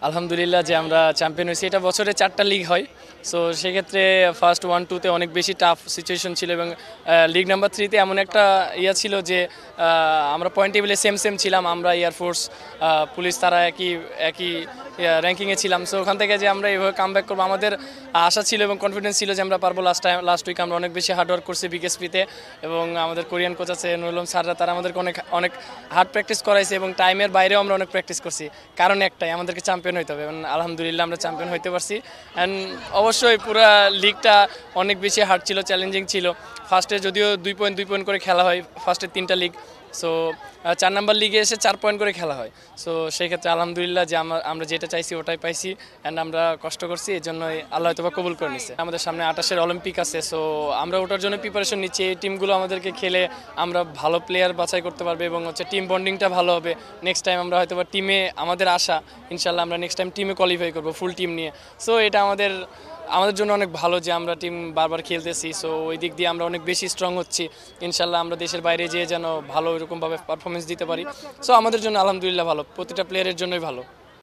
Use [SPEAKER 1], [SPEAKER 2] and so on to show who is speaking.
[SPEAKER 1] আলহামদুলিল্লাহ যে আমরা চ্যাম্পিয়ন হয়েছি। এটা বছরে 4টা লিগ হয়। সো সেক্ষেত্রে ফার্স্ট 1-2-তে অনেক বেশি টাফ সিচুয়েশন ছিল এবং লিগ নাম্বার 3-তে এমন একটা ইয়া ছিল যে আমরা পয়েন্ট টেবিলে সেম সেম ছিলাম। আমরা এয়ারফোর্স, পুলিশ তারা একই একই র্যাঙ্কিংয়ে ছিলাম। সো ওখান থেকে যে আমরা এইভাবে কামব্যাক করবো আমাদের আশা ছিল এবং কনফিডেন্স ছিল যে আমরা পারবো। লাস্ট উইক আমরা অনেক বেশি হার্ডওয়ার্ক করছি বিকেএসপিতে এবং আমাদের কোরিয়ান কোচ আছে নুরুলম স্যাররা, তারা আমাদেরকে অনেক অনেক হার্ড প্র্যাকটিস করাইছে এবং টাইমের বাইরেও আমরা অনেক প্র্যাকটিস করছি। কারণ একটাই, আমাদেরকে চ্যাম্পিয়ন হইতে হবে এবং আলহামদুলিল্লাহ আমরা চ্যাম্পিয়ন হইতে পারছি। অ্যান্ড অবশ্যই পুরো লিগটা অনেক বেশি হার্ড ছিল, চ্যালেঞ্জিং ছিল। ফার্স্টে যদিও 2 পয়েন্ট করে খেলা হয়, ফার্স্টের 3টা লিগ। সো 4 নাম্বার লিগে এসে 4 পয়েন্ট করে খেলা হয়। সো সেই ক্ষেত্রে আলহামদুলিল্লাহ যে আমরা যেটা চাইছি ওটাই পাইছি অ্যান্ড আমরা কষ্ট করছি, এই জন্যই আল্লাহ হয়তো কবুল করে নিচ্ছে। আমাদের সামনে 28-এর অলিম্পিক আছে। সো আমরা ওটার জন্য প্রিপারেশন নিচ্ছি। এই টিমগুলো আমাদেরকে খেলে আমরা ভালো প্লেয়ার বাছাই করতে পারবে এবং টিম বন্ডিংটা ভালো হবে। নেক্সট টাইম আমরা হয়তো টিমে, আমাদের আশা ইনশাল্লাহ আমরা নেক্সট টাইম টিমে কোয়ালিফাই করবো ফুল টিম নিয়ে। সো এটা আমাদের জন্য অনেক ভালো যে আমরা টিম বারবার খেলতেছি। সো ওই দিক দিয়ে আমরা অনেক বেশি স্ট্রং হচ্ছি। ইনশাল্লাহ আমরা দেশের বাইরে যেয়ে যেন ভালো এরকমভাবে পারফরমেন্স দিতে পারি। সো আমাদের জন্য আলহামদুলিল্লাহ ভালো, প্রতিটা প্লেয়ারের জন্যই ভালো।